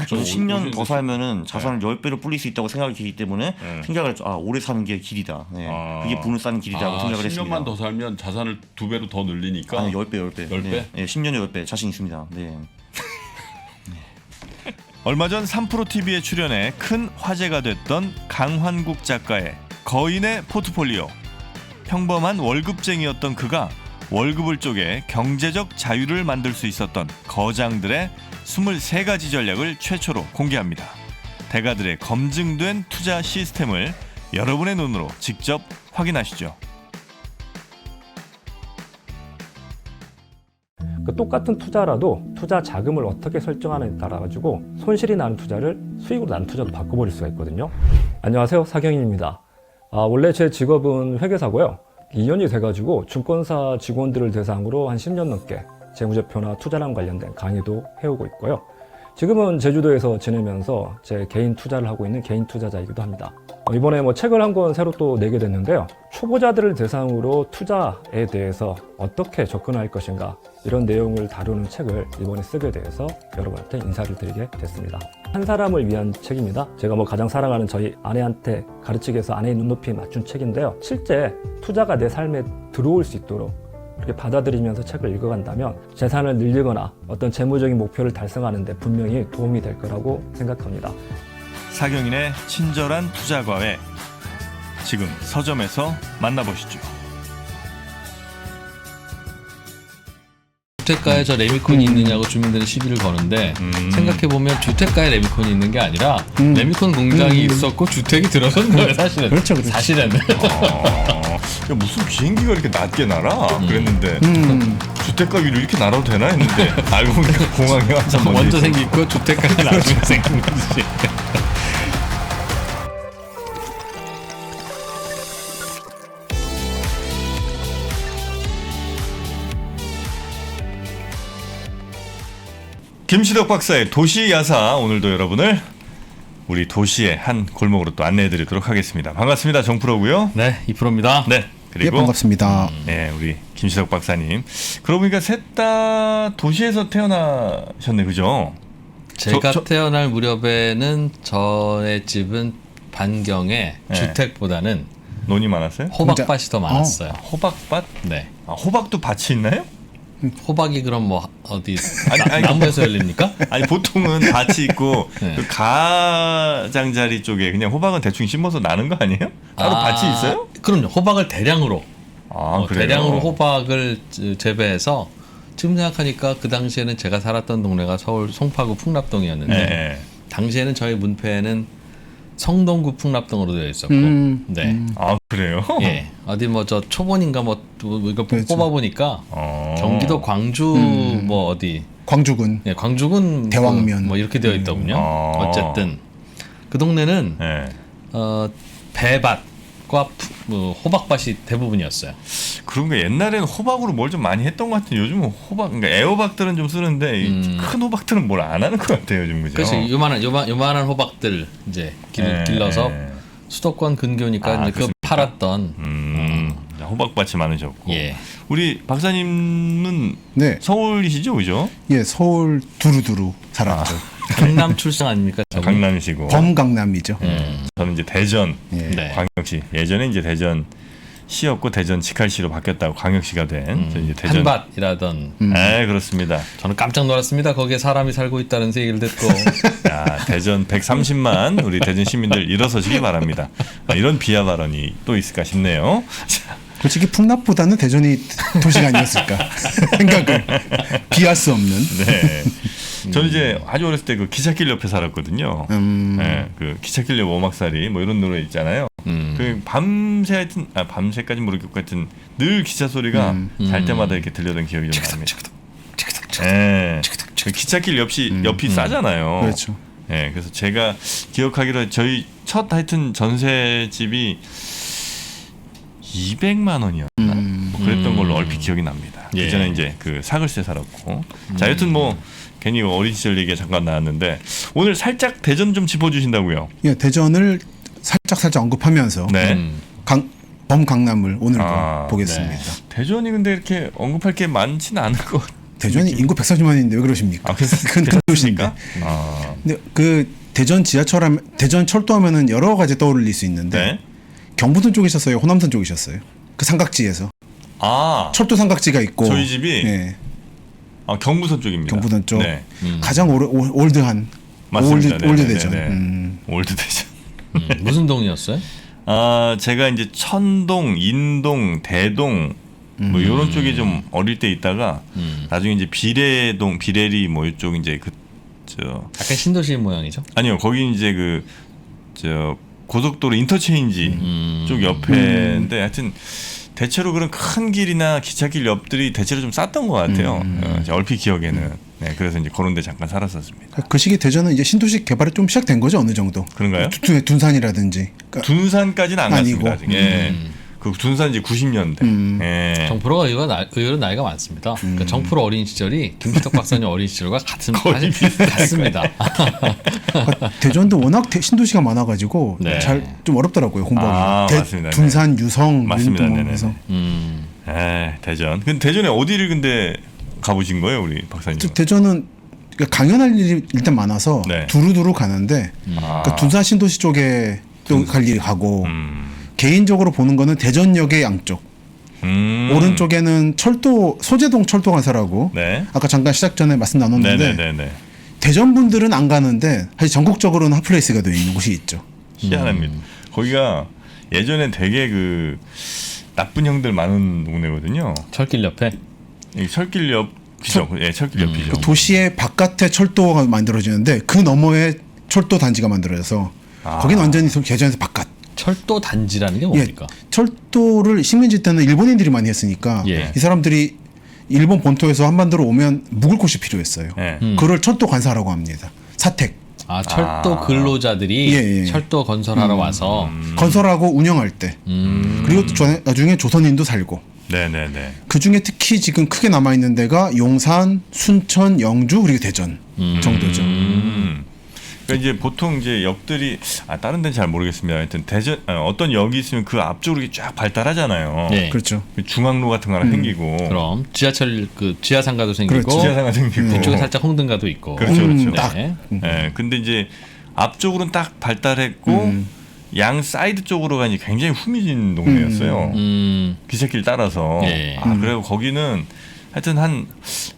저는 10년 더 살면은 자산을 10배로 불릴 수 있다고 생각이 들기 때문에 생각을 했죠. 아, 오래 사는 게 길이다. 네. 그게 돈을 쌓는 길이라고 생각을 했습니다. 10년만 더 살면 자산을 2배로 더 늘리니까. 아니, 10배. 10배? 네, 10년에 10배 자신 있습니다. 네. 얼마 전 3프로TV에 출연해 큰 화제가 됐던 강환국 작가의 거인의 포트폴리오. 평범한 월급쟁이였던 그가 월급을 쪼개 경제적 자유를 만들 수 있었던 거장들의 23가지 전략을 최초로 공개합니다. 대가들의 검증된 투자 시스템을 여러분의 눈으로 직접 확인하시죠. 똑같은 투자라도 투자 자금을 어떻게 설정하느냐에 따라 가지고 손실이 나는 투자를 수익으로 나는 투자로 바꿔버릴 수가 있거든요. 안녕하세요, 사경인입니다. 원래 제 직업은 회계사고요. 2년이 돼가지고 증권사 직원들을 대상으로 한 10년 넘게 재무제표나 투자랑 관련된 강의도 해오고 있고요. 지금은 제주도에서 지내면서 제 개인 투자를 하고 있는 개인 투자자이기도 합니다. 이번에 책을 한 권 새로 또 내게 됐는데요. 초보자들을 대상으로 투자에 대해서 어떻게 접근할 것인가 이런 내용을 다루는 책을 이번에 쓰게 돼서 여러분한테 인사를 드리게 됐습니다. 한 사람을 위한 책입니다. 제가 가장 사랑하는 저희 아내한테 가르치기 위해서 아내의 눈높이에 맞춘 책인데요. 실제 투자가 내 삶에 들어올 수 있도록 그렇게 받아들이면서 책을 읽어간다면 재산을 늘리거나 어떤 재무적인 목표를 달성하는 데 분명히 도움이 될 거라고 생각합니다. 사경인의 친절한 투자 과외. 지금 서점에서 만나보시죠. 주택가에 저 레미콘이 있느냐고 주민들이 시비를 거는데 생각해보면 주택가에 레미콘이 있는 게 아니라 레미콘 공장이 있었고 주택이 들어선 거예요, 사실은. 그렇죠. 사실은. 야, 무슨 비행기가 이렇게 낮게 날아? 그랬는데 주택가 위로 이렇게 날아도 되나 했는데 알고 보니까 공항에 항상 먼저 생기고 주택가가 나중에 생긴 거지. 김시덕 박사의 도시야사, 오늘도 여러분을 우리 도시의 한 골목으로 또 안내해드리도록 하겠습니다. 반갑습니다. 정프로고요. 네, 2%입니다. 네, 그리고 반갑습니다. 네, 우리 김시덕 박사님. 그러고 보니까 셋 다 도시에서 태어나셨네, 그죠? 제가 태어날 무렵에는 저의 집은 반경에 네. 주택보다는 논이 많았어요? 호박밭이 더 많았어요. 호박밭? 네. 호박도 밭이 있나요? 호박이 그럼 어디 아니, 나무에서 열립니까? 아니 보통은 밭이 있고 네. 그 가장자리 쪽에 그냥 호박은 대충 심어서 나는 거 아니에요? 따로 밭이 있어요? 그럼요. 호박을 대량으로 그래요? 대량으로 호박을 재배해서 지금 생각하니까 그 당시에는 제가 살았던 동네가 서울 송파구 풍납동이었는데 네. 당시에는 저희 문패에는 성동구 풍납동으로 되어 있었고 네. 그래요? 예. 어디 저 초본인가 이거 그렇죠. 뽑아보니까 경기도 광주 어디 광주군. 예, 광주군 대왕면. 이렇게 되어 있더군요. 어쨌든 그 동네는 네. 배밭과 호박밭이 대부분이었어요. 그런 게 옛날에는 호박으로 뭘 좀 많이 했던 것 같은데 요즘은 그러니까 애호박들은 좀 쓰는데 이 큰 호박들은 뭘 안 하는 것 같아요, 요즘. 그죠? 그렇지. 요만한 호박들 이제 길러서 수도권 근교니까 이제 그 팔았던 호박밭이 많으셨고. 예. 우리 박사님은 네. 서울이시죠, 그죠? 예, 서울 두루두루 살았죠. 강남 출생 아닙니까? 저분? 강남이시고. 범강남이죠. 저는 이제 대전 예. 네. 광역시. 예전에 이제 대전 시였고 대전 직할시로 바뀌었다고 광역시가 된. 저 이제 대전. 한밭이라던. 네, 그렇습니다. 저는 깜짝 놀랐습니다. 거기에 사람이 살고 있다는 얘기를 듣고. 야, 대전 130만 우리 대전 시민들 일어서시기 바랍니다. 이런 비하 발언이 또 있을까 싶네요. 솔직히 풍납보다는 대전이 도시가 아니었을까 생각을 비할 수 없는. 네. 저는 이제 아주 어렸을 때 그 기찻길 옆에 살았거든요. 네, 그 기찻길 옆 오막살이 뭐 이런 노래 있잖아요. 그 밤새 하여튼 밤새까지 모르겠고 하여튼 늘 기차 소리가 잘 때마다 이렇게 들려던 기억이 좀 납니다. 네. 그 기찻길 옆이 싸잖아요. 그렇죠. 네, 그래서 제가 기억하기로 저희 첫 하여튼 전세집이 200만 원이었나? 뭐 그랬던 걸로 얼핏 기억이 납니다. 예. 그전에 이제 그 사글세 살았고. 자, 여튼 괜히 어린 시절 얘기가 잠깐 나왔는데 오늘 살짝 대전 좀 짚어주신다고요? 예, 대전을 살짝 언급하면서 네. 범강남을 오늘 아, 보겠습니다. 대전이 근데 이렇게 언급할 게 많지는 않을 것 대전이 인구 140만인데 왜 그러십니까? 큰 도시인데. 근데 그 대전 대전 철도하면은 여러 가지 떠올릴 수 있는데 네. 경부선 쪽이셨어요? 호남선 쪽이셨어요? 그 삼각지에서 철도 삼각지가 있고 저희 집이 네, 경부선 쪽입니다. 경부선 쪽 네. 가장 올드한 맞습니다. 올드 네, 대전. 네, 네. 올드 대전. 무슨 동이었어요? 제가 이제 천동, 인동, 대동 뭐 이런 쪽에 좀 어릴 때 있다가 나중에 이제 비례동, 비례리 뭐 이쪽 이제 약간 신도시 모양이죠? 아니요 거기 이제 고속도로 인터체인지 쪽 옆에인데 하여튼 대체로 그런 큰 길이나 기찻길 옆들이 대체로 좀 쌌던 것 같아요. 제 얼핏 기억에는. 네, 그래서 이제 그런 데 잠깐 살았었습니다. 그 시기 대전은 이제 신도시 개발이 좀 시작된 거죠 어느 정도. 그런가요? 둔산이라든지. 그러니까 둔산까지는 안 아니고. 갔습니다. 아직. 예. 그 둔산 이제 90년대. 예. 정프로가 의외로 나이가 많습니다. 그러니까 정프로 어린 시절이 김기덕 박사님 어린 시절과 같습니다. 대전도 워낙 신도시가 많아가지고 네. 잘 좀 어렵더라고요 공부하기. 맞습니다. 둔산, 유성, 맞습니다. 네네. 그래서 대전. 근데 대전에 어디를 근데 가보신 거예요, 우리 박사님? 대전은 그러니까 강연할 일이 일단 많아서 네. 두루두루 가는데 그러니까 둔산 신도시 쪽에 또 갈 일이 가고 개인적으로 보는 거는 대전역의 양쪽 오른쪽에는 소재동 철도 간사라고 네. 아까 잠깐 시작 전에 말씀 나눴는데 네네네. 대전 분들은 안 가는데 사실 전국적으로는 핫플레이스가 되어 있는 곳이 있죠. 희한합니다. 거기가 예전에 되게 그 나쁜 형들 많은 동네거든요. 철길 옆에. 이 철길 옆 그죠? 예, 철길 옆이죠. 그 도시의 바깥에 철도가 만들어지는데 그 너머에 철도 단지가 만들어져서 거긴 완전히 대전에서 바깥. 철도 단지라는 게 예, 뭡니까? 철도를 식민지 때는 일본인들이 많이 했으니까 예. 이 사람들이 일본 본토에서 한반도로 오면 묵을 곳이 필요했어요. 예. 그걸 철도 관사라고 합니다. 사택. 철도 근로자들이 예, 예. 철도 건설하러 와서 건설하고 운영할 때. 그리고 나중에 조선인도 살고. 네네네. 그 중에 특히 지금 크게 남아 있는 데가 용산, 순천, 영주 그리고 대전 정도죠. 그러니까 이제 보통 이제 역들이 다른 데는 잘 모르겠습니다. 하여튼 대전 어떤 역이 있으면 그 앞쪽으로 이렇게 쫙 발달하잖아요. 네. 그렇죠. 중앙로 같은 거 하나 생기고. 그럼 지하철 지하상가도 생기고 그렇죠. 지하상가 생기고. 뒤쪽에 살짝 홍등가도 있고. 그렇죠, 그렇죠. 딱. 네. 예, 근데 이제 앞쪽으로는 딱 발달했고 양 사이드 쪽으로 가니 굉장히 후미진 동네였어요. 기찻길 따라서. 예. 그리고 거기는 하여튼 한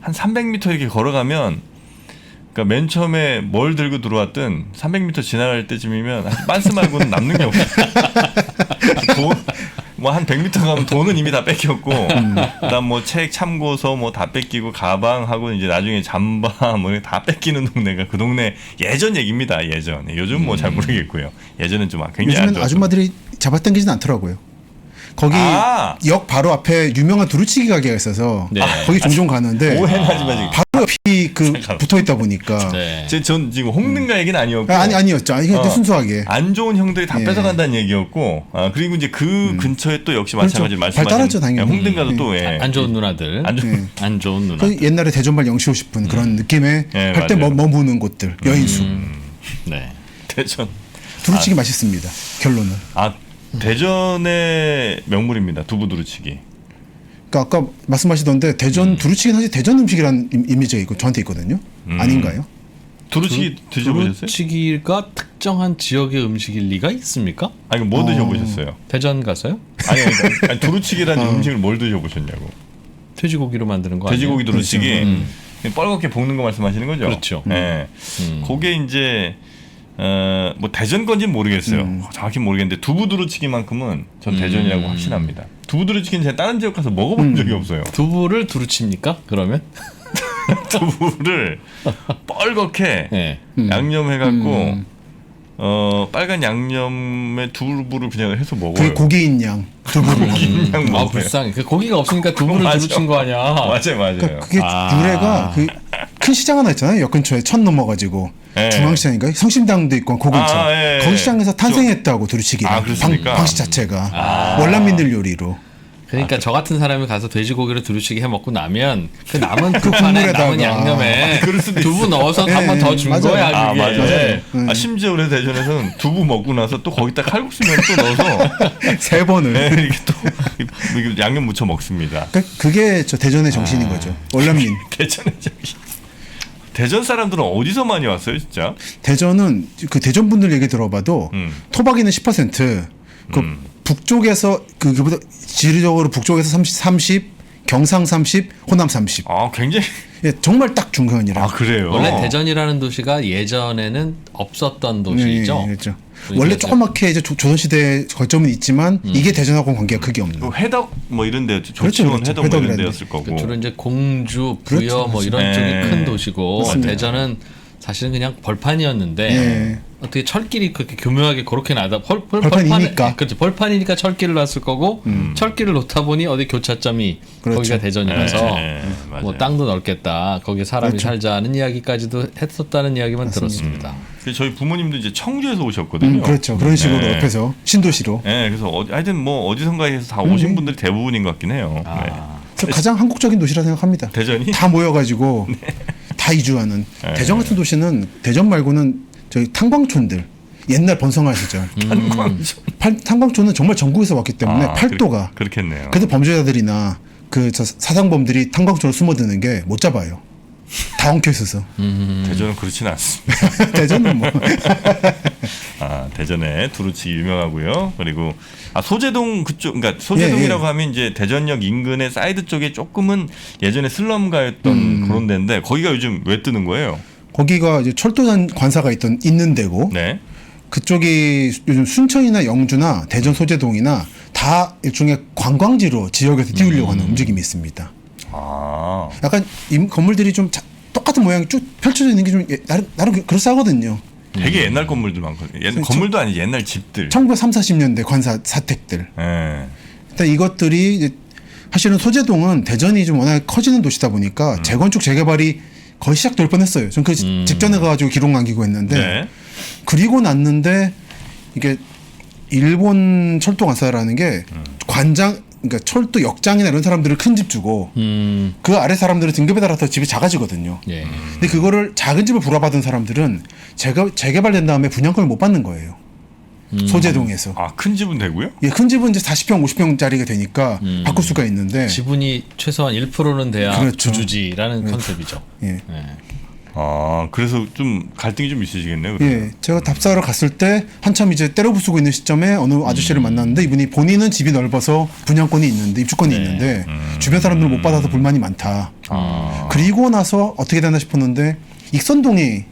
300m 이렇게 걸어가면 그러니까 맨 처음에 뭘 들고 들어왔든 300m 지나갈 때쯤이면 빤스 말고는 남는 게 없어요. 뭐 한 100m 가면 돈은 이미 다 뺏겼고, 그다음 뭐 책 참고서 뭐 다 뺏기고 가방하고 이제 나중에 잠바 뭐 다 뺏기는 동네가 그 동네 예전 얘기입니다. 예전. 요즘 뭐 잘 모르겠고요. 예전엔 좀 굉장히 안 요즘엔 좋았어요. 아줌마들이 잡아당기진 않더라고요. 거기 역 바로 앞에 유명한 두루치기 가게가 있어서 네. 거기 종종 가는데 오해는 하지 마 지금. 바로 옆이 붙어 있다 보니까 네. 전 지금 홍등가 얘기는 아니었고. 아니었죠. 아니 그냥 순수하게 안 좋은 형들이 다 예. 뺏어간다는 얘기였고, 그리고 이제 그 근처에 또 역시 마찬가지로 말씀하신 발달하죠, 당연히. 홍등가도 또 안 좋은 누나들. 안 좋은 누나. 그 옛날에 대전발 영시오 싶은 그런 느낌의 예, 할 때 맞아요. 머무는 곳들 여인수 네. 대전. 두루치기 맛있습니다. 결론은. 대전의 명물입니다. 두부 두루치기. 그러니까 아까 말씀하시던데 대전 두루치기는 사실 대전 음식이라는 이미지가 있고 저한테 있거든요. 아닌가요? 두루치기 드셔보셨어요? 두루치기가 특정한 지역의 음식일 리가 있습니까? 아니 뭐 드셔보셨어요? 대전 가서요? 아니 두루치기라는 음식을 뭘 드셔보셨냐고. 돼지고기로 만드는 거 아니에요? 돼지고기 두루치기. 뻘겋게 볶는 거 말씀하시는 거죠? 그렇죠. 네. 그게 이제 뭐 대전 건지는 모르겠어요. 정확히 모르겠는데 두부 두루치기만큼은 전 대전이라고 확신합니다. 두부 두루치기는 제가 다른 지역 가서 먹어본 적이 없어요. 두부를 두루칩니까? 그러면? 두부를 뻘겋게 네. 양념해갖고 빨간 양념에 두부를 그냥 해서 먹어요. 그게 고기인 양 두부를 그냥 아 먹어요. 불쌍해. 그 고기가 없으니까 두부를 맞아. 두루친 거 아니야. 맞아요. 그러니까 그게 유래가 그 큰 시장 하나 있잖아요. 역 근처에 천 넘어가지고 예. 중앙시장인가요? 성심당도 있고 그 근처. 예. 거기 시장에서 탄생했다고 두루치기가 그렇습니까? 방식 자체가 월남민들 요리로. 그러니까 저 같은 사람이 가서 돼지고기를 두루치기 해 먹고 나면 그 남은 그 판에 국물에다가. 남은 양념에 그럴 수도 두부 넣어서 한 번 더 준 맞아요. 거야. 아 그게. 맞아요. 심지어 그래서 대전에서는 두부 먹고 나서 또 거기다 칼국수면 또 넣어서 3번을. 네, 이렇게 또 이렇게 양념 묻혀 먹습니다. 그게 저 대전의 정신인 거죠. 월남민. 대전에 저기 대전 사람들은 어디서 많이 왔어요, 진짜? 대전은 그 대전 분들 얘기 들어봐도 토박이는 10%, 그 북쪽에서 그보다 지리적으로 북쪽에서 30, 경상 30, 호남 30. 아 굉장히 예, 정말 딱 중간이라. 아 그래요. 원래 대전이라는 도시가 예전에는 없었던 도시죠. 그렇죠. 그러니까 원래 이제- 조그맣게 이제 조선시대 거점은 있지만 이게 대전하고는 관계가 크게 없는. 그 회덕 뭐 이런 데 그렇죠, 조치원 그렇죠. 회덕 뭐 이런 회덕이라는 데였을 거고. 주로 이제 공주, 부여 그렇죠, 뭐 이런 그렇죠. 쪽이 네. 큰 도시고 맞습니다. 대전은 사실은 그냥 벌판이었는데 네. 어떻게 철길이 그렇게 교묘하게 그렇게 나다 벌판이니까. 그렇죠. 벌판이니까 철길을 놨을 거고 철길을 놓다 보니 어디 교차점이 그렇죠. 거기가 대전이라서 네, 맞아요. 뭐 땅도 넓겠다. 거기에 사람이 그렇죠. 살자는 이야기까지도 했었다는 이야기만 들었습니다. 그래서 저희 부모님도 이제 청주에서 오셨거든요. 그렇죠. 그런 식으로 네. 옆에서 신도시로. 네, 그래서 하여튼 뭐 어디선가에서 다 오신 분들이 대부분인 것 같긴 해요. 네. 그래서 가장 한국적인 도시라 생각합니다. 대전이? 다 모여가지고 다 이주하는. 네. 대전 같은 도시는 대전 말고는 저희 탄광촌들 옛날 번성한 시절. 탄광촌은 정말 전국에서 왔기 때문에 아, 팔도가. 그렇겠네요. 그래도 범죄자들이나 그 저 사상범들이 탄광촌으로 숨어드는 게 못 잡아요. 다 엉켜 있어서. 대전은 그렇지는 않습니다. 대전은 뭐 아, 대전에 두루치기 유명하고요. 그리고 소재동 그쪽, 그러니까 소재동이라고 예, 예. 하면 이제 대전역 인근의 사이드 쪽에 조금은 예전에 슬럼가였던 그런 데인데 거기가 요즘 왜 뜨는 거예요? 거기가 이제 철도단 관사가 있는 데고 네. 그쪽이 요즘 순천이나 영주나 대전 소재동이나 다 일종의 관광지로 지역에서 띄우려고 하는 움직임이 있습니다. 아, 약간 이 건물들이 좀 똑같은 모양이 쭉 펼쳐져 있는 게 좀 나름 그럴싸하거든요. 되게 옛날 건물들 많거든요. 건물도 아니 옛날 집들. 1930, 40년대 관사 사택들. 예. 일단 이것들이 이제 사실은 소재동은 대전이 좀 워낙 커지는 도시다 보니까 재건축 재개발이 거의 시작될 뻔했어요. 전 그 직전에 가가지고 기록 남기고 했는데 네. 그리고 났는데 이게 일본 철도 관사라는 게 관장, 그러니까 철도 역장이나 이런 사람들을 큰 집 주고 그 아래 사람들은 등급에 따라서 집이 작아지거든요. 예. 근데 그거를 작은 집을 불화받은 사람들은 재개발된 다음에 분양권을 못 받는 거예요. 소재동에서. 아, 큰 집은 되고요? 예, 큰 집은 이제 40평, 50평짜리가 되니까 바꿀 수가 있는데. 지분이 최소한 1%는 돼야 그렇죠. 주주지라는 컨셉이죠. 예. 예. 아, 그래서 좀 갈등이 좀 있으시겠네요. 그러면. 예, 제가 답사하러 갔을 때 한참 이제 때려 부수고 있는 시점에 어느 아저씨를 만났는데 이분이 본인은 집이 넓어서 분양권이 있는데 입주권이 있는데 주변 사람들은 못 받아서 불만이 많다. 그리고 나서 어떻게 되나 싶었는데 익선동이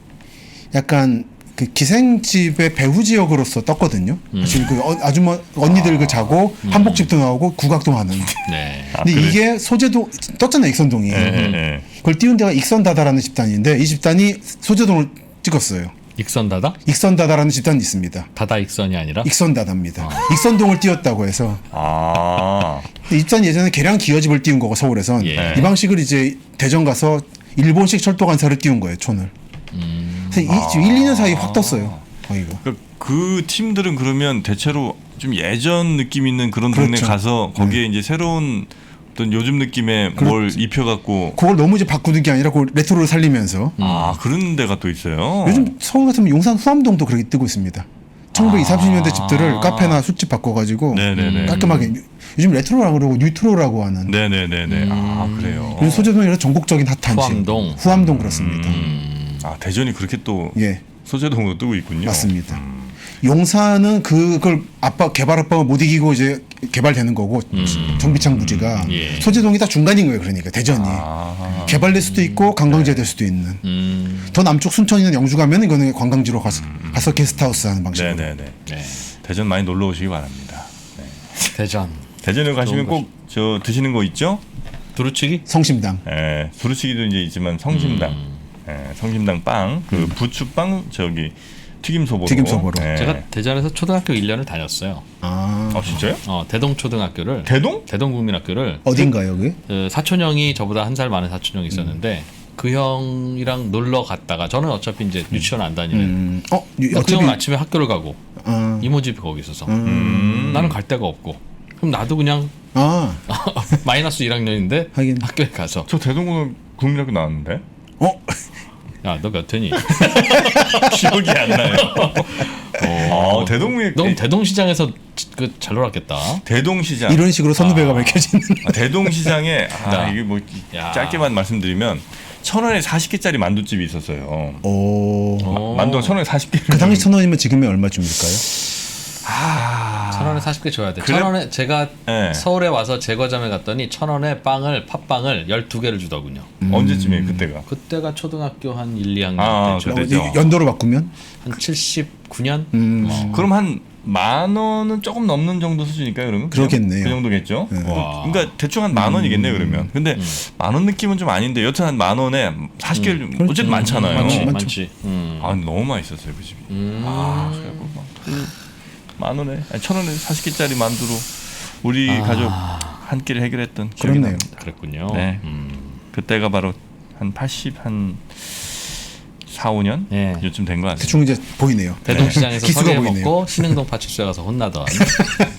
약간 그 기생집의 배후 지역으로서 떴거든요. 사실 그 아주머 언니들 그 자고 한복집도 나오고 국악도 하는. 네. 근데 그래? 이게 소재동 떴잖아요, 익선동이. 예, 예. 그걸 띄운 데가 익선다다라는 집단인데 이 집단이 소재동을 찍었어요. 익선다다? 익선다다라는 집단이 있습니다. 다다 익선이 아니라? 익선다다입니다. 익선동을 띄웠다고 해서 아, 이 집단이 예전에 계량 기어집을 띄운 거고 서울에선 예. 이 방식을 이제 대전 가서 일본식 철도 관사를 띄운 거예요, 촌을. 그래서 지금 1, 2년 사이 확 떴어요. 거기가. 그 팀들은 그러면 대체로 좀 예전 느낌 있는 그런 동네 그렇죠. 가서 거기에 이제 새로운 어떤 요즘 느낌의 뭘 입혀갖고 그걸 너무 이제 바꾸는 게 아니라 그걸 레트로를 살리면서 그런 데가 또 있어요. 요즘 서울 같으면 용산 후암동도 그렇게 뜨고 있습니다. 1920, 30년대 집들을 카페나 술집 바꿔가지고 네네네. 깔끔하게 요즘 레트로라고 그러고 뉴트로라고 하는 네네네네. 아, 그래요. 요즘 소재동이 전국적인 핫한 집. 후암동. 후암동 그렇습니다. 아, 대전이 그렇게 또 예, 소재동으로 뜨고 있군요. 맞습니다. 용산은 그걸 개발 압박을 못 이기고 이제 개발되는 거고 정비창 부지가 예. 소재동이 다 중간인 거예요. 그러니까 대전이 개발될 수도 있고 관광지가 될 수도 있는. 더 남쪽 순천이나 영주 가면 이거는 관광지로 가서 게스트하우스 하는 방식으로. 네네네. 네. 대전 많이 놀러 오시기 바랍니다. 대전. 대전에 가시면 꼭 저 드시는 거 있죠? 두루치기? 성심당. 예, 두루치기도 이제 있지만 성심당, 성심당 빵, 그 부추빵 저기 튀김소보로. 튀김소보로. 예. 제가 대전에서 초등학교 1년을 다녔어요. 아, 진짜요? 대동초등학교를. 대동? 대동국민학교를. 어딘가요, 그게? 사촌 형이 저보다 한 살 많은 사촌 형이 있었는데 그 형이랑 놀러 갔다가 저는 어차피 이제 유치원 안 다니는. 그 그 형은 아침에 학교를 가고 아, 이모 집이 거기 있어서 나는 갈 데가 없고 그럼 나도 그냥 아, 마이너스 1학년인데 하긴. 학교에 가서 저 대동고등 국민학교 나왔는데 어? 야 너 몇 회니? 기억이 안 나요. 대동국민 너 대동시장에서 잘 놀았겠다. 대동시장 이런 식으로 선후배가 밝혀지는. 대동시장에 야. 이게 뭐 야. 짧게만 말씀드리면 1,000원에 40개짜리 만두집이 있었어요. 오. 만두가 1,000원에 40개를 그 당시 1,000원이면 지금이 얼마쯤일까요? 1,000원에 40개 줘야 돼. 그래? 1,000원에 제가 네. 서울에 와서 제과점에 갔더니 1,000원에 팥빵을 12개를 주더군요. 언제쯤이에요 그때가? 그때가 초등학교 한 1, 2학년 아, 때죠. 그때죠. 연도로 바꾸면? 한 79년? 그럼 한 10,000원은 조금 넘는 정도 수준일까요 그러면? 그러겠네요. 그 정도겠죠. 와. 그러니까 대충 한 10,000원이겠네 그러면. 근데 10,000원 느낌은 좀 아닌데 여튼 한 10,000원에 40개를 어쨌든 많잖아요. 많지. 많죠. 많지. 아 너무 맛있었어요 그 집이. 그래갖고 막 10,000원에 1,000원에 40개짜리 만두로 우리 가족 한 끼를 해결했던 기억이 그렇네요. 납니다. 그랬군요. 네. 그때가 바로 한 4, 5년 예. 요즘 된 것 같아요. 대충 이제 보이네요. 대동시장에서 기수가 서리에 보이네요. 먹고 신흥동 파출소에 가서 혼나던.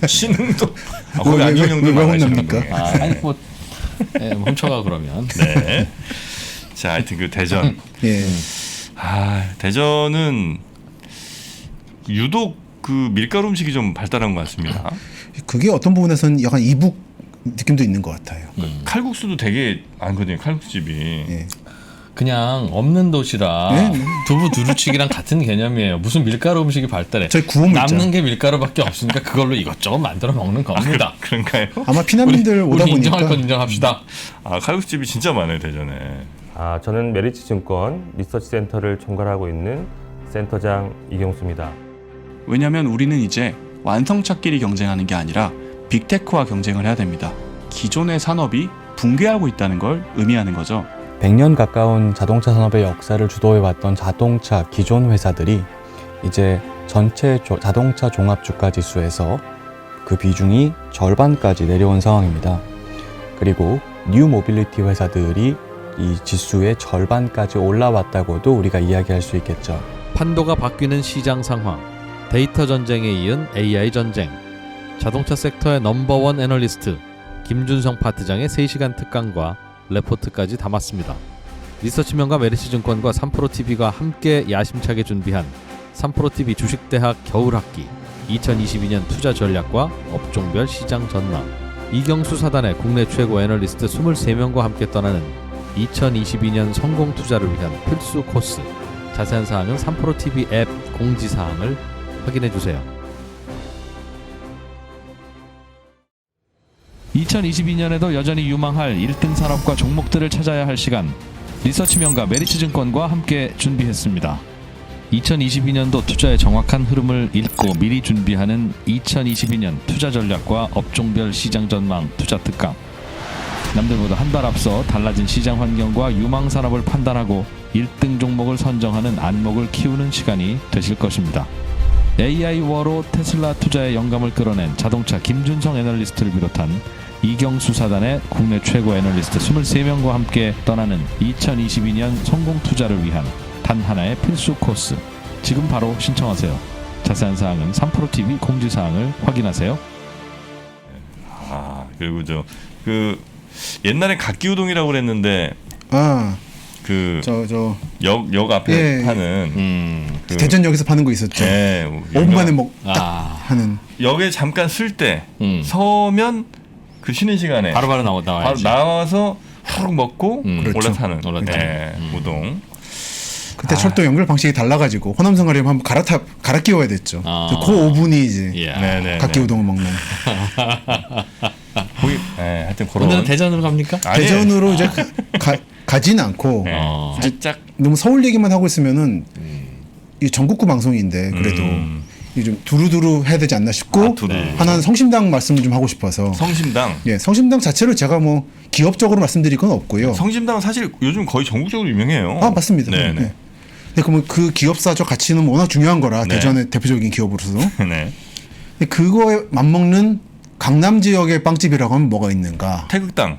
신흥도 거기 왜, 안경 왜, 형들 왜 많으시는 혼납니까? 거예요. 아니 뭐 훔쳐가 그러면. 네. 자, 하여튼 그 대전. 예. 대전은 유독 그 밀가루 음식이 좀 발달한 것 같습니다. 그게 어떤 부분에서는 약간 이북 느낌도 있는 것 같아요. 칼국수도 되게 많거든요. 칼국수집이. 예. 그냥 없는 도시락 네. 두부 두루치기랑 같은 개념이에요. 무슨 밀가루 음식이 발달해. 저희 구호물자. 남는 게 밀가루밖에 없으니까 그걸로 이것저것 만들어 먹는 겁니다. 그런가요? 아마 피난민들 오다 우리 인정할 보니까 건 인정합시다. 칼국수집이 진짜 많아요 대전에. 저는 메리츠 증권 리서치 센터를 총괄하고 있는 센터장 이경수입니다. 왜냐하면 우리는 이제 완성차끼리 경쟁하는 게 아니라 빅테크와 경쟁을 해야 됩니다. 기존의 산업이 붕괴하고 있다는 걸 의미하는 거죠. 100년 가까운 자동차 산업의 역사를 주도해왔던 자동차 기존 회사들이 이제 전체 자동차 종합주가 지수에서 그 비중이 절반까지 내려온 상황입니다. 그리고 뉴 모빌리티 회사들이 이 지수의 절반까지 올라왔다고도 우리가 이야기할 수 있겠죠. 판도가 바뀌는 시장 상황, 데이터 전쟁에 이은 AI 전쟁, 자동차 섹터의 넘버원 애널리스트 김준성 파트장의 3시간 특강과 레포트까지 담았습니다. 리서치명가 메리츠증권과 3프로TV가 함께 야심차게 준비한 3프로TV 주식대학 겨울학기 2022년 투자 전략과 업종별 시장 전망, 이경수 사단의 국내 최고 애널리스트 23명과 함께 떠나는 2022년 성공 투자를 위한 필수 코스. 자세한 사항은 3프로TV 앱 공지사항을 확인해주세요. 2022년에도 여전히 유망할 1등 산업과 종목들을 찾아야 할 시간, 리서치명가 메리츠증권과 함께 준비했습니다. 2022년도 투자의 정확한 흐름을 읽고 미리 준비하는 2022년 투자 전략과 업종별 시장 전망 투자 특강. 남들보다 한 발 앞서 달라진 시장 환경과 유망 산업을 판단하고 1등 종목을 선정하는 안목을 키우는 시간이 되실 것입니다. AI 워로 테슬라 투자에 영감을 끌어낸 자동차 김준성 애널리스트를 비롯한 이경수 사단의 국내 최고 애널리스트 23명과 함께 떠나는 2022년 성공 투자를 위한 단 하나의 필수 코스. 지금 바로 신청하세요. 자세한 사항은 3프로TV 공지사항을 확인하세요. 그리고 그 옛날에 각기우동이라고 그랬는데 역 앞에 파는 그 대전역에서 파는 거 있었죠. 5분 만에 하는. 역에 잠깐 쓸 때 서면 그 쉬는 시간에 바로 나와야지. 바로 나와서 훅 먹고 올라타는 우동. 그때 철도 연결 방식이 달라가지고 호남선 가려면 한번 갈아 끼워야 됐죠. 그 5분이 이제 각기우동을 먹는. 거기 하여튼 그런. 오늘은 대전으로 갑니까? 대전으로 이제 가진 않고 살짝 너무 서울 얘기만 하고 있으면은 이 전국구 방송인데 그래도 좀 두루두루 해야 되지 않나 싶고 하나는 성심당 말씀을 좀 하고 싶어서. 성심당. 예, 성심당 자체를 제가 뭐 기업적으로 말씀드릴 건 없고요. 성심당은 사실 요즘 거의 전국적으로 유명해요. 맞습니다. 네네. 네. 근데 그러면 그 기업사적 가치는 워낙 중요한 거라 대전의 대표적인 기업으로서. 네. 근데 그거에 맞먹는 강남 지역의 빵집이라고 하면 뭐가 있는가? 태극당.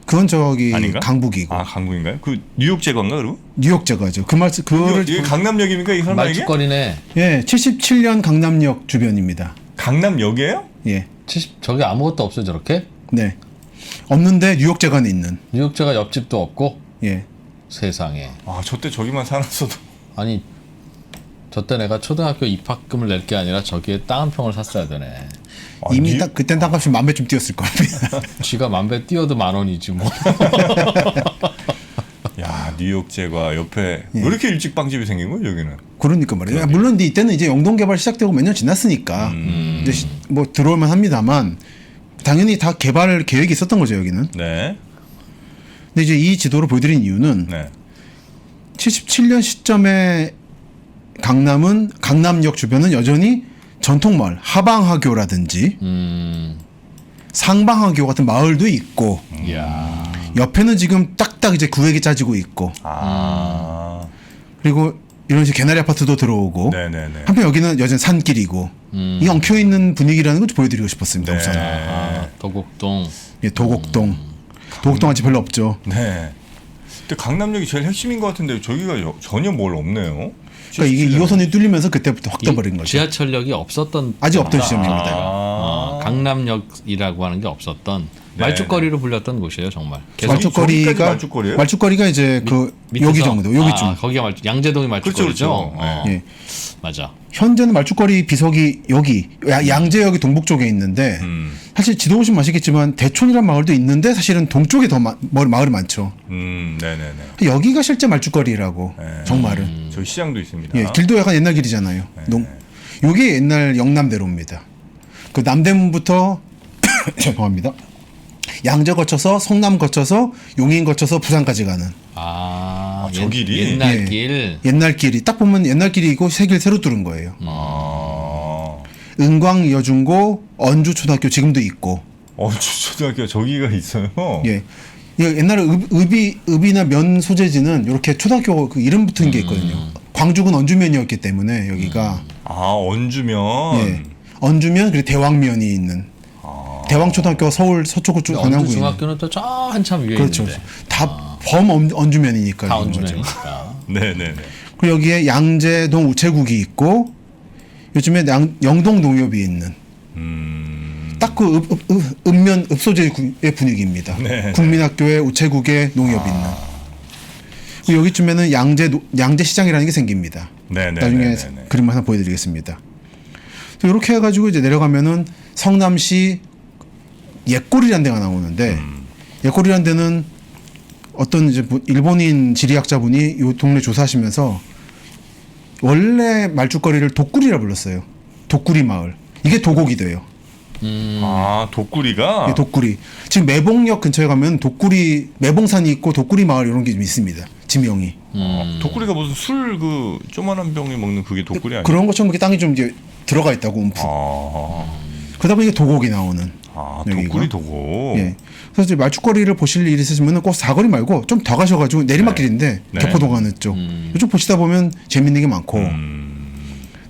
그건 저기 아닌가? 강북이고. 강북인가요? 그 뉴욕 제과인가 그러고? 뉴욕 제과죠. 그거를 이게 강남역입니까 이 설마 이게? 말죽거리네. 예, 77년 강남역 주변입니다. 강남역이에요? 예. 저기 아무것도 없어요 저렇게? 네. 없는데 뉴욕제관에 있는. 뉴욕제가 옆집도 없고 예. 세상에. 아, 저 때 저기만 살았어도. 아니 저때 내가 초등학교 입학금을 낼 게 아니라 저기에 땅 한 평을 샀어야 되네. 이미 딱 그땐 땅값이 10,000배 좀 뛰었을 겁니다. 쥐가 10,000배 뛰어도 10,000원이지 뭐. 야, 뉴욕제과 옆에 왜 이렇게 일찍 빵집이 생긴 거예요, 여기는? 그러니까 말이에요. 물론 근데 이때는 이제 영동 개발 시작되고 몇 년 지났으니까 이제 뭐 들어올만 합니다만 당연히 다 개발 계획이 있었던 거죠, 여기는. 네. 근데 이제 이 지도를 보여드린 이유는 네. 77년 시점에 강남역 주변은 여전히 전통마을 하방하교라든지 상방하교 같은 마을도 있고 이야. 옆에는 지금 딱딱 이제 구획이 짜지고 있고 아. 그리고 이런 식의 개나리 아파트도 들어오고 네네네. 한편 여기는 여전히 산길이고 이 엉켜 있는 분위기라는 걸 보여드리고 싶었습니다. 네. 우선 아, 도곡동. 예, 도곡동 아직 별로 없죠. 네. 근데 강남역이 제일 핵심인 것 같은데 저기가 전혀 뭘 없네요. 그러니까 이게 2호선이 뚫리면서 그때부터 확 떠버린 거죠. 지하철역이 없었던 아직 없던 때다. 시점입니다. 강남역이라고 하는 게 없었던 네. 말죽거리로 불렸던 곳이에요, 정말. 저기까지 말죽거리예요? 말죽거리가 이제 그 밑에서- 여기 정도, 여기쯤. 아, 거기가 양재동이 말죽거리죠. 그렇죠. 예. 맞아. 현재는 말죽거리 비석이 여기 양재역이 동북 쪽에 있는데 사실 지도 보시면 아시겠지만 대촌이란 마을도 있는데 사실은 동쪽에 더 마을이 많죠. 네네네. 여기가 실제 말죽거리라고 정말은. 저기 시장도 있습니다. 예, 길도 약간 옛날 길이잖아요. 요게 옛날 영남대로입니다. 그 남대문부터 죄송합니다. 양재 거쳐서 성남 거쳐서 용인 거쳐서 부산까지 가는. 저 길이? 옛날 예. 길. 옛날 길이 딱 보면 옛날 길이고 새 길 새로 뚫은 거예요. 은광 여중고 언주 초등학교 지금도 있고. 초등학교 저기가 있어요. 예. 옛날에 읍이나 면 소재지는 이렇게 초등학교 그 이름 붙은 게 있거든요. 광주군 언주면이었기 때문에 여기가. 언주면. 예. 언주면 그리고 대왕면이 있는. 대왕초등학교가 서울 서초구 쪽 언주 관악구에 중학교는 또 저 한참 위에 그렇죠. 있는데. 다 범 언주면이니까. 다 이런 거죠. 언주면이니까. 네네네. 그리고 여기에 양재동 우체국이 있고 요즘에 영동 농협이 있는 딱 그 읍면 읍소재의 분위기입니다. 네. 국민학교에 우체국에 농협이 있는. 그리고 여기쯤에는 양재 시장이라는 게 생깁니다. 네네. 나중에 그림 하나 보여드리겠습니다. 이렇게 해가지고 이제 내려가면은 성남시 옛골이라는 데가 나오는데 옛골이라는 데는 어떤 이제 일본인 지리학자분이 이 동네 조사하시면서 원래 말죽거리를 독구리라 불렀어요. 독구리 마을. 이게 도곡이 돼요. 독구리가? 예, 독구리. 지금 매봉역 근처에 가면 독구리 매봉산이 있고 독구리 마을 이런 게 좀 있습니다. 지명이. 독구리가 무슨 술 그 조만한 병이 먹는 그게 독구리 아니에요? 그런 것처럼 이렇게 땅이 좀 이제 들어가 있다고 움푹. 그러다 보니까 도곡이 나오는. 독구리 도곡. 예. 그래서 이제 말죽거리를 보실 일이 있으시면 꼭 사거리 말고 좀 더 가셔가지고 내리막길인데 네. 개포동 가는 쪽 이쪽 보시다 보면 재밌는 게 많고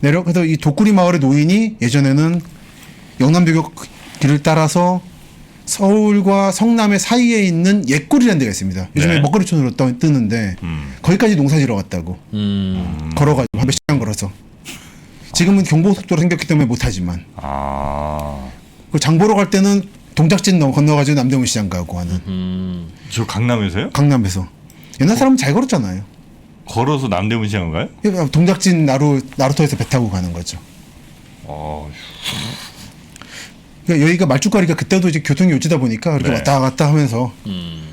그래서 이 독구리 마을의 노인이 예전에는 영남대교 길을 따라서 서울과 성남의 사이에 있는 옛골이라는 데가 있습니다. 요즘에 네. 먹거리촌으로 뜨는데 거기까지 농사지러 갔다고 걸어가지고 한 몇 시간 걸어서 지금은 경부고속도로 생겼기 때문에 못하지만 그 장보러 갈 때는 동작진 건너가지고 남대문 시장 가고 하는. 저 강남에서요? 강남에서. 옛날 사람은 잘 걸었잖아요. 걸어서 남대문 시장 가요? 동작진 나루터에서 배 타고 가는 거죠. 그러니까 여기가 말죽거리가 그때도 이제 교통이 요지다 보니까 이렇게 네. 왔다 갔다 하면서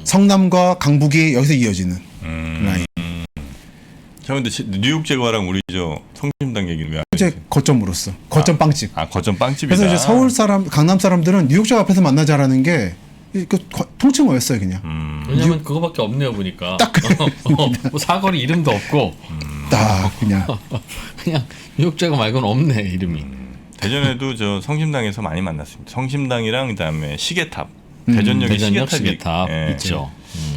성남과 강북이 여기서 이어지는 라인. 자, 근데 뉴욕제과랑 우리 저 성심당 얘기는 왜 안 이제 했지? 거점으로서 거점 빵집. 거점 빵집이다. 그래서 이제 서울 사람, 강남 사람들은 뉴욕제 앞에서 만나자라는 게 그 통칭어였어요, 그냥. 왜냐면 그거밖에 없네요, 보니까. 딱 뭐 사거리 이름도 없고. 딱 그냥 뉴욕제가 말고는 없네, 이름이. 대전에도 저 성심당에서 많이 만났습니다. 성심당이랑 그다음에 시계탑. 대전역에 대전역 시계탑이 시계탑 예. 있죠.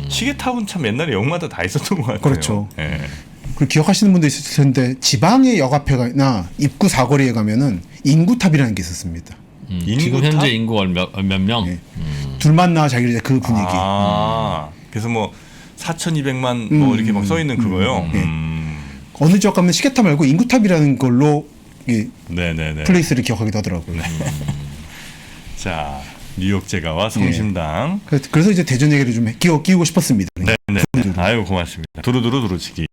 시계탑은 참 옛날에 역마다 다 있었던 것 같아요. 그렇죠. 예. 그 기억하시는 분도 있을 텐데 지방의 역 앞에나 입구 사거리에 가면은 인구탑이라는 게 있었습니다. 지금 현재 인구가 몇 명? 예. 둘만 나와 자기를 이제 그 분위기. 그래서 뭐 4,200만 뭐 이렇게 막 써 있는 그거요. 어느 지역 가면 시계탑 말고 인구탑이라는 걸로 네네네. 플레이스를 기억하기도 하더라고요. 자, 뉴욕 제가와 성심당. 그래서 이제 대전 얘기를 좀 끼우고 싶었습니다. 네. 아유 고맙습니다. 두루두루 두루치기.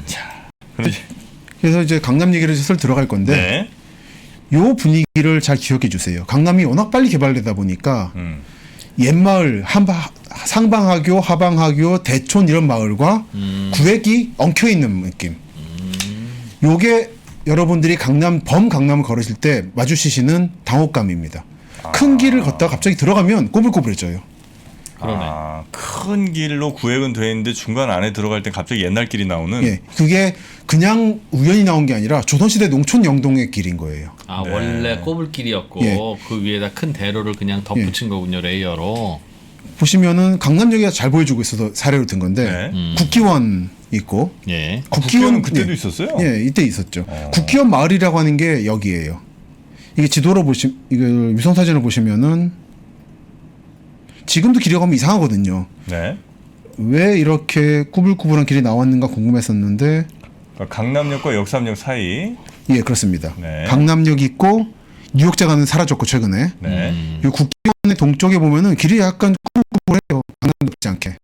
자, 그래서 이제 강남 얘기를 슬 들어갈 건데 네. 요 분위기를 잘 기억해 주세요. 강남이 워낙 빨리 개발되다 보니까 옛마을 상방하교, 하방하교, 대촌 이런 마을과 구획이 엉켜 있는 느낌. 요게 여러분들이 강남을 걸으실 때 마주치시는 당혹감입니다. 큰 길을 걷다가 갑자기 들어가면 꼬불꼬불해져요. 큰 길로 구획은 돼 있는데 중간 안에 들어갈 때 갑자기 옛날 길이 나오는. 예, 그게 그냥 우연히 나온 게 아니라 조선시대 농촌 영동의 길인 거예요. 네. 원래 꼬불길이었고 그 위에다 큰 대로를 그냥 덧붙인 거군요, 레이어로. 보시면은 강남역이 잘 보여주고 있어서 사례로 든 건데 국기원 있고. 국기원 그때도 있었어요? 예, 이때 있었죠. 국기원 마을이라고 하는 게 여기예요. 이게 지도로 이걸 위성 사진을 보시면은 지금도 길이 가면 이상하거든요. 네. 왜 이렇게 꾸불꾸불한 길이 나왔는가 궁금했었는데. 그러니까 강남역과 역삼역 사이. 예, 그렇습니다. 네. 강남역이 있고 뉴욕제가는 사라졌고 최근에. 네. 이 국기원의 동쪽에 보면은 길이 약간 꾸불꾸불해요. 강남역 같지 않게.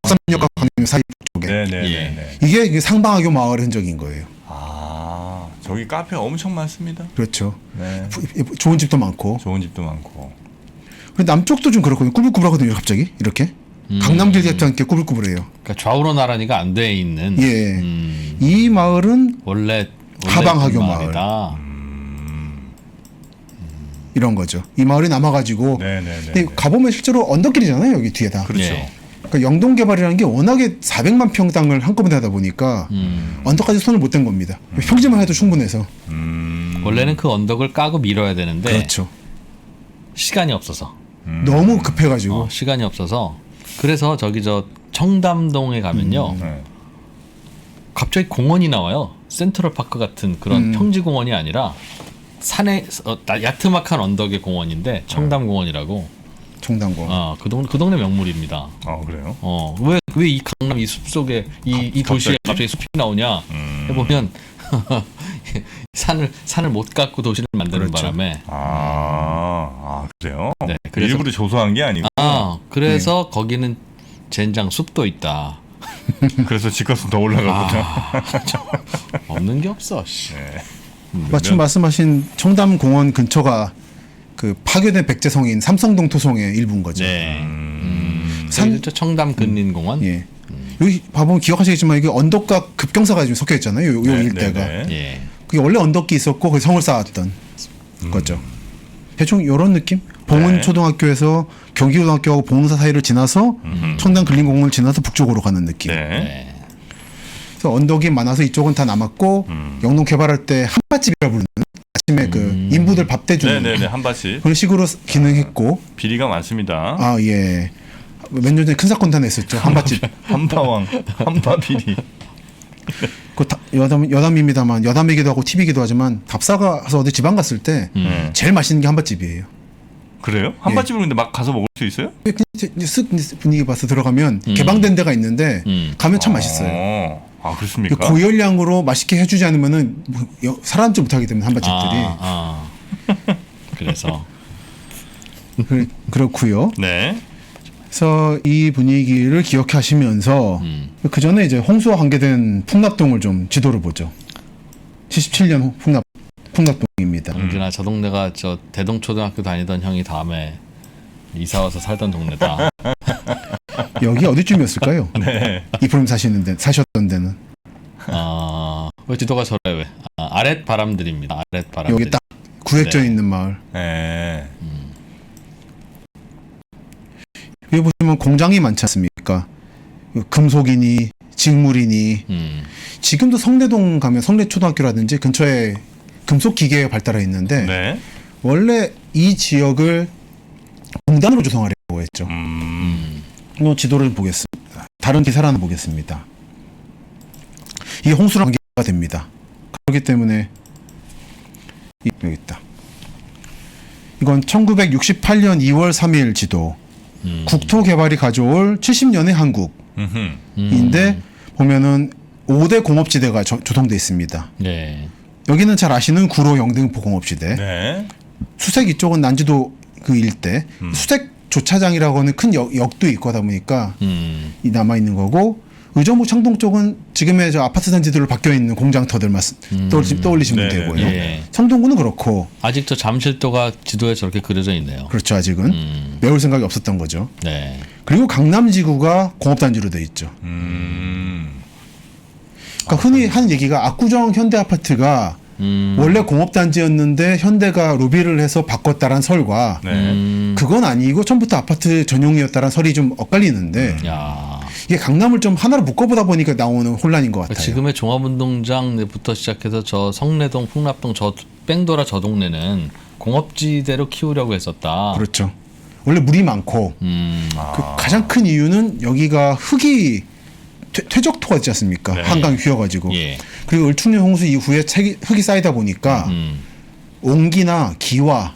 역삼역과 강남역 사이 쪽에. 네. 이게 상방하교 마을의 흔적인 거예요. 저기 카페 엄청 많습니다. 그렇죠. 네. 좋은 집도 많고. 남쪽도 좀 그렇거든요. 꾸불꾸불하거든요. 갑자기 이렇게. 강남길 같지 않게 꾸불꾸불해요. 그러니까 좌우로 나란히가 안 돼 있는. 이 마을은 원래 하방하교 마을. 이런 거죠. 이 마을이 남아가지고. 근데 가보면 실제로 언덕길이잖아요. 여기 뒤에 다. 그렇죠. 그러니까 영동 개발이라는 게 워낙에 400만 평 땅을 한꺼번에 하다 보니까 언덕까지 손을 못 댄 겁니다. 평지만 해도 충분해서. 원래는 그 언덕을 까고 밀어야 되는데. 그렇죠. 시간이 없어서. 너무 급해가지고. 시간이 없어서. 그래서 저기 청담동에 가면요. 갑자기 공원이 나와요. 센트럴파크 같은 그런 평지공원이 아니라 산에 야트막한 언덕의 공원인데 청담공원이라고. 청담공원. 그 동네 명물입니다. 그래요? 왜 이 강남 이 숲 속에 이 도시에 갑자기 숲이 나오냐 해보면 산을 못 깎고 도시를 만드는 바람에. 그래요? 네, 일부러 조소한 게 아니고. 그래서 거기는 젠장 숲도 있다. 그래서 집값은 더 올라가거든요. 없는 게 없어. 마침 말씀하신 청담공원 근처가 그 파괴된 백제성인 삼성동 토성의 일부인 거죠. 청담 근린공원. 여기 봐보면 기억하시겠지만 이게 언덕과 급경사가 좀 섞여 있잖아요. 요 일대가. 그게 원래 언덕이 있었고 그 성을 쌓았던 거죠. 대충 이런 느낌? 봉은초등학교에서 경기고등학교하고 봉은사 사이를 지나서 청담 근린공원을 지나서 북쪽으로 가는 느낌. 그래서 언덕이 많아서 이쪽은 다 남았고 영동 개발할 때 한밭집이라 부르는 아침에 그 인부들 밥 대주는 한밭집 그런 식으로 기능했고 비리가 많습니다. 몇 년 전에 큰 사건 하나 있었죠. 한밭집. 한바왕 한바비리. 그 여담입니다만 여담이기도 하고 팁이기도 하지만 답사가서 어디 지방 갔을 때 제일 맛있는 게 한밭집이에요. 그래요? 한밭집을 근데 막 가서 먹을 수 있어요? 쓱 분위기 봐서 들어가면 개방된 데가 있는데 가면 참 맛있어요. 그렇습니까? 고열량으로 맛있게 해주지 않으면은 살아남지 못하기 때문에 한밭집들이. 그래서 그렇고요. 네. 그래서 이 분위기를 기억하시면서 그 전에 이제 홍수와 관계된 풍납동을 좀 지도를 보죠. 77년 풍납동입니다. 영준아, 저 동네가 대동초등학교 다니던 형이 다음에 이사 와서 살던 동네다. 여기 어디쯤이었을까요? 이프로님 사셨던 데는. 왜 지도가 저래 왜? 아랫 바람들입니다. 아랫 바람들. 여기 딱 구획전에 있는 마을. 여기 보시면 공장이 많지 않습니까? 금속이니 직물이니. 지금도 성내동 가면 성내초등학교라든지 근처에 금속 기계가 발달해 있는데 원래 이 지역을 공단으로 조성하려고 했죠. 지도를 보겠습니다. 다른 기사를 하나 보겠습니다. 이게 홍수랑 관계가 됩니다. 그렇기 때문에 여기 있다. 이건 1968년 2월 3일 지도. 국토개발이 가져올 70년의 한국인데 보면은 5대 공업지대가 조성돼 있습니다. 여기는 잘 아시는 구로 영등포 공업지대. 수색 이쪽은 난지도 그 일대 수색 조차장이라고 하는 큰 역도 있고 하다 보니까 이 남아 있는 거고 의정부 창동 쪽은 지금의 저 아파트 단지들로 바뀌어 있는 공장터들만 떠올리시면 네네. 되고요. 예. 성동구는 그렇고 아직 저 잠실도가 지도에 저렇게 그려져 있네요. 그렇죠. 아직은 메울 생각이 없었던 거죠. 네. 그리고 강남지구가 공업단지로 돼 있죠. 그러니까 흔히 하는 얘기가 압구정 현대아파트가 원래 공업단지였는데 현대가 로비를 해서 바꿨다란 설과 그건 아니고 처음부터 아파트 전용이었다란 설이 좀 엇갈리는데 야. 이게 강남을 좀 하나로 묶어보다 보니까 나오는 혼란인 것 같아요. 지금의 종합운동장부터 시작해서 저 성내동, 풍납동, 저 뺑도라 저 동네는 공업지대로 키우려고 했었다. 그렇죠. 원래 물이 많고 그 가장 큰 이유는 여기가 흙이 퇴적토가 있지 않습니까? 네. 한강 휘어가지고 예. 그리고 을충년 홍수 이후에 흙이 쌓이다 보니까 옹기나 기와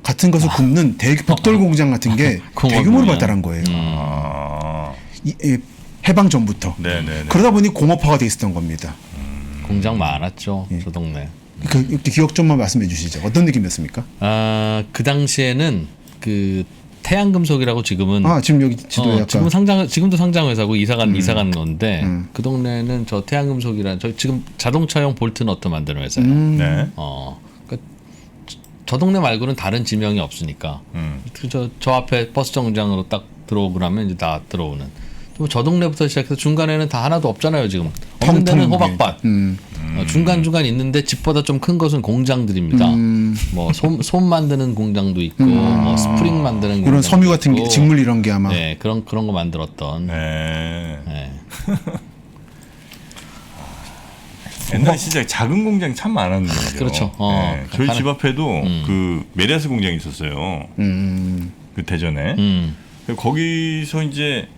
같은 것을 굽는 벽돌 공장 같은 게 대규모로 발달한 거예요. 해방 전부터. 네네네. 그러다 보니 공업화가 돼 있었던 겁니다. 공장 많았죠. 저 동네. 그 기억 좀만 말씀해 주시죠. 어떤 느낌이었습니까? 그 당시에는 그 태양금속이라고 지금은 지금 여기 지도에 지금 지금도 상장 회사고 이사간 건데 그 동네는 저 태양금속이라는 저 지금 자동차용 볼트 너트 만드는 회사예요. 네. 그러니까 저 동네 말고는 다른 지명이 없으니까 저 앞에 버스 정류장으로 딱 들어오고 나면 이제 다 들어오는. 저 동네부터 시작해서 중간에는 다 하나도 없잖아요 지금. 없는 데는 호박밭. 중간 있는데 집보다 좀 큰 것은 공장들입니다. 뭐 솜 만드는 공장도 있고, 뭐 스프링 만드는 그런 섬유 같은 게 직물 이런 게 아마. 네, 그런 거 만들었던. 네. 네. 옛날에 진짜 작은 공장 참 많았는데. 그렇죠. 네. 저희 집 앞에도 그 메리아스 공장이 있었어요. 그 대전에. 거기서 이제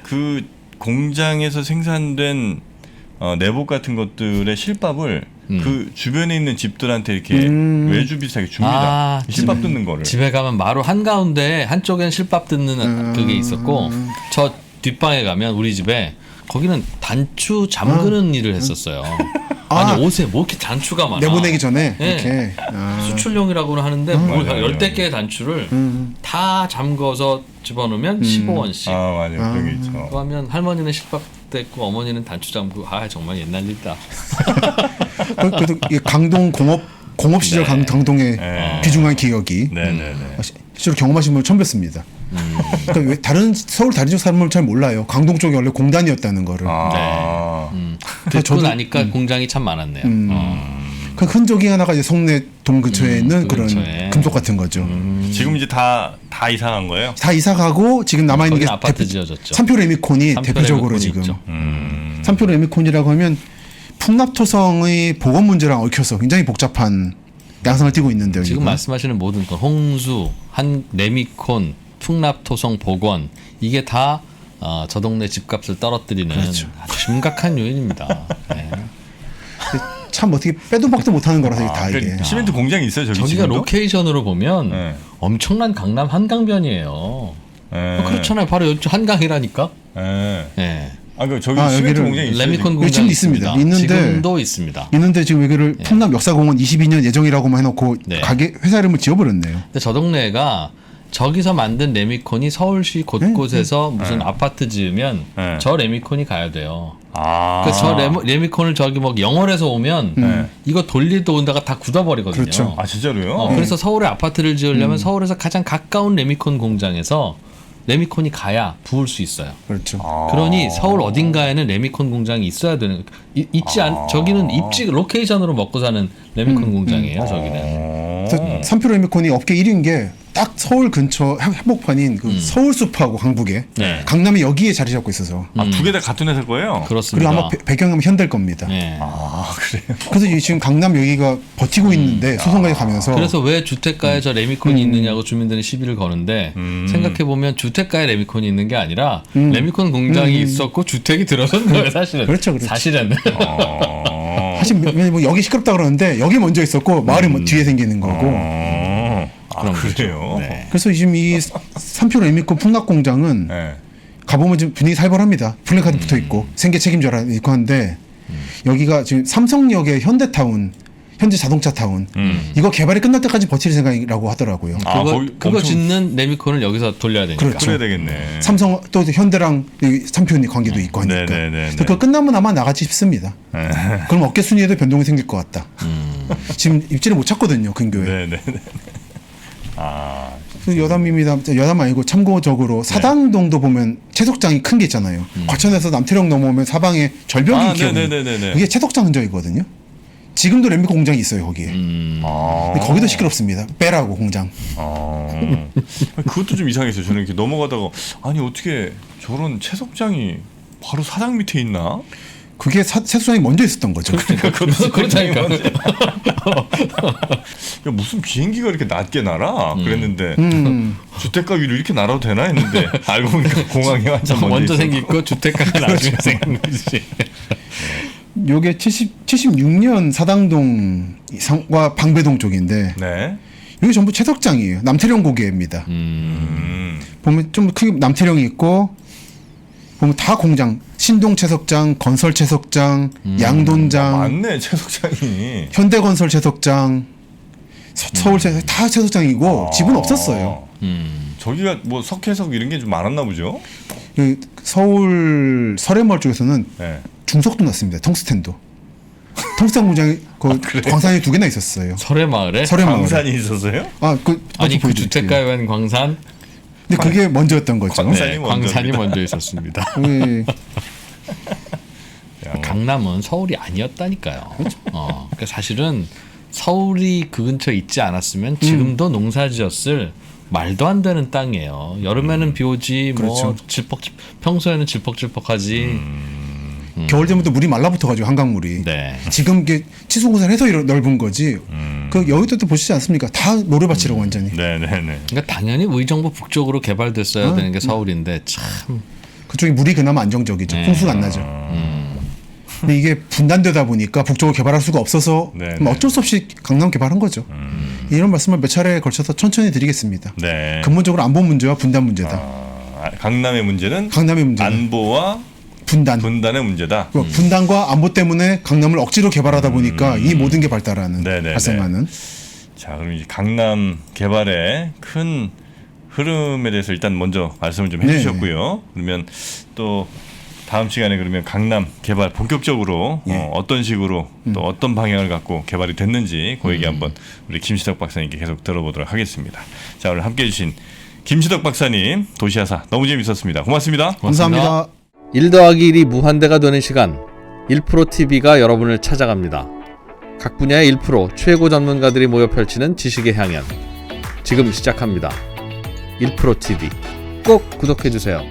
그 공장에서 생산된 내복 같은 것들의 실밥을 그 주변에 있는 집들한테 이렇게 외주 비슷하게 줍니다. 실밥 뜯는 거를. 집에 가면 마루 한가운데 한쪽엔 실밥 뜯는 그게 있었고 저 뒷방에 가면 우리 집에 거기는 단추 잠그는 일을 했었어요. 아니 옷에 뭐 이렇게 단추가 많아. 내보내기 전에 네. 이렇게 수출용이라고는 하는데 뭐 10대 단추를 다 잠궈서 집어넣으면 15원씩. 맞아요. 그게 있죠. 그거 하면 할머니는 실밥 뗐고 어머니는 단추 잠그고 정말 옛날 일이다. 그래도 강동 공업 시절 강동의 귀중한 기억이 실제로 경험하신 분을 처음 뵙습니다. 그러니까 왜 서울 다른 지역 사람은 잘 몰라요. 강동 쪽이 원래 공단이었다는 거를. 듣고 나니까 공장이 참 많았네요. 그 흔적이 하나가 이제 성내동 근처에 있는 그런 금속 같은 거죠. 지금 이제 다 이사간 거예요? 다 이사가고 지금 남아 있는 게 아파트 지어졌죠. 삼표 레미콘이 대표적으로 지금. 삼표 레미콘이라고 하면 풍납토성의 보건 문제랑 얽혀서 굉장히 복잡한 양상을 띠고 있는데요. 지금 이건. 말씀하시는 모든 건 홍수, 레미콘, 풍납토성 복원 이게 다 저 동네 집값을 떨어뜨리는 아주 심각한 요인입니다. 네. 참 어떻게 빼도 박도 못하는 거라서 다 이게. 시멘트 공장이 있어요 저기. 저기가 지금도? 로케이션으로 보면 엄청난 강남 한강변이에요. 그렇잖아요. 바로 여기 한강이라니까. 네. 저기 시멘트 공장이 있어요. 레미콘 공장이 있습니다. 지금도 있습니다. 있는데 지금 여기를 풍남 역사공원 22년 예정이라고만 해놓고 가게 회사 이름을 지어버렸네요. 근데 저 동네가 저기서 만든 레미콘이 서울시 곳곳에서 무슨 아파트 지으면 저 레미콘이 가야 돼요. 그래서 저 레미콘을 저기 뭐 영월에서 오면 이거 돌리도 온다가 다 굳어버리거든요. 그렇죠. 진짜로요? 그래서 서울에 아파트를 지으려면 서울에서 가장 가까운 레미콘 공장에서 레미콘이 가야 부을 수 있어요. 그렇죠. 그러니 서울 어딘가에는 레미콘 공장이 있어야 되는 저기는 입지 로케이션으로 먹고 사는 레미콘 공장이에요. 저기는. 그래서 삼표 레미콘이 업계 1위인 게 딱 서울 근처 한복판인 그 서울숲하고 강북에 강남이 여기에 자리 잡고 있어서 두 개 다 같은 회사 거예요? 그렇습니다. 그리고 아마 배경은 현대일 겁니다. 그래요? 그래서 지금 강남 여기가 버티고 있는데 소송까지 가면서 그래서 왜 주택가에 저 레미콘이 있느냐고 주민들이 시비를 거는데 생각해보면 주택가에 레미콘이 있는 게 아니라 레미콘 공장이 있었고 주택이 들어선 거예요 사실은. 그렇죠. 사실은. 사실 뭐 여기 시끄럽다 그러는데 여기 먼저 있었고 마을이 뒤에 생기는 거고. 그래요? 네. 그래서 지금 이 삼표 레미콘 풍납공장은 가보면 지금 분위기 살벌합니다. 플래카드 붙어 있고 생계 책임져라 있고 한데 여기가 지금 삼성역의 현대타운 현재 자동차 타운. 이거 개발이 끝날 때까지 버틸 생각이라고 하더라고요. 그거 짓는 레미콘을 여기서 돌려야 되니까. 그렇죠. 그래야 되겠네. 삼성 또 현대랑 삼표니 관계도 있고 하니까. 그래서 그거 끝나면 아마 나가지 싶습니다. 그럼 어깨 순위에도 변동이 생길 것 같다. 지금 입지를 못 찾거든요, 근교에. 네네네. 그 여담입니다. 여담 아니고 참고적으로 사당동도 보면 채석장이 큰 게 있잖아요. 과천에서 남태령 넘어오면 사방에 절벽이 기어오는 그게 채석장 흔적이거든요. 지금도 램비코 공장이 있어요 거기에. 근데 거기도 시끄럽습니다. 빼라고 공장. 그것도 좀 이상했어요. 저는 이렇게 넘어가다가 아니 어떻게 저런 채석장이 바로 사당 밑에 있나? 그게 채석장이 먼저 있었던 거죠. 그렇다니까. 무슨 비행기가 이렇게 낮게 날아? 그랬는데 주택가 위로 이렇게 날아도 되나 했는데 알고 보니까 공항이 한참 먼저 생긴 거 주택가가 나중에 생긴 거지. 요게 76년 사당동과 방배동 쪽인데 네. 이게 전부 채석장이에요. 남태령 고개입니다. 보면 좀 크게 남태령이 있고 보면 다 공장. 신동 채석장, 건설 채석장, 양돈장, 맞네 채석장이. 현대건설 채석장, 서울 채석 다 채석장이고 집은 없었어요. 저기가 뭐 석회석 이런 게 좀 많았나 보죠. 그 서울 설해마을 쪽에서는 네. 중석도 났습니다. 텅스텐도. 텅스텐 공장이 광산이 2개나 있었어요. 설해마을에? 광산이 있었어요? 아니 그 주택가에 웬 광산? 근데 그게 먼저였던 거죠. 광산이 먼저 있었습니다. 강남은 서울이 아니었다니까요. 그러니까 사실은 서울이 그 근처에 있지 않았으면 지금도 농사지었을 말도 안 되는 땅이에요. 여름에는 비 오지, 뭐 평소에는 질퍽질퍽하지. 겨울 되면 또 물이 말라붙어가지고 한강물이. 네. 지금 이게 치수공사를 해서 넓은 거지. 그 여의도도 보시지 않습니까? 다 모래밭이라고 완전히. 네네네. 그러니까 당연히 의정부 북쪽으로 개발됐어야 되는 게 서울인데 참. 그쪽이 물이 그나마 안정적이죠. 홍수가 안 나죠. 근데 이게 분단되다 보니까 북쪽을 개발할 수가 없어서 어쩔 수 없이 강남 개발한 거죠. 이런 말씀을 몇 차례에 걸쳐서 천천히 드리겠습니다. 네. 근본적으로 안보 문제와 분단 문제다. 강남의 문제는 안보와 분단의 문제다. 분단과 안보 때문에 강남을 억지로 개발하다 보니까 이 모든 게 발생하는. 자, 그럼 이제 강남 개발의 큰 흐름에 대해서 일단 먼저 말씀을 좀 해주셨고요. 그러면 또 다음 시간에 그러면 강남 개발 본격적으로 어떤 식으로 또 어떤 방향을 갖고 개발이 됐는지 그 얘기 한번 우리 김시덕 박사님께 계속 들어보도록 하겠습니다. 자, 오늘 함께해 주신 김시덕 박사님 도시야사 너무 재밌었습니다. 고맙습니다. 감사합니다. 1 더하기 1이 무한대가 되는 시간 1프로TV가 여러분을 찾아갑니다. 각 분야의 1프로 최고 전문가들이 모여 펼치는 지식의 향연 지금 시작합니다. 1프로TV 꼭 구독해주세요.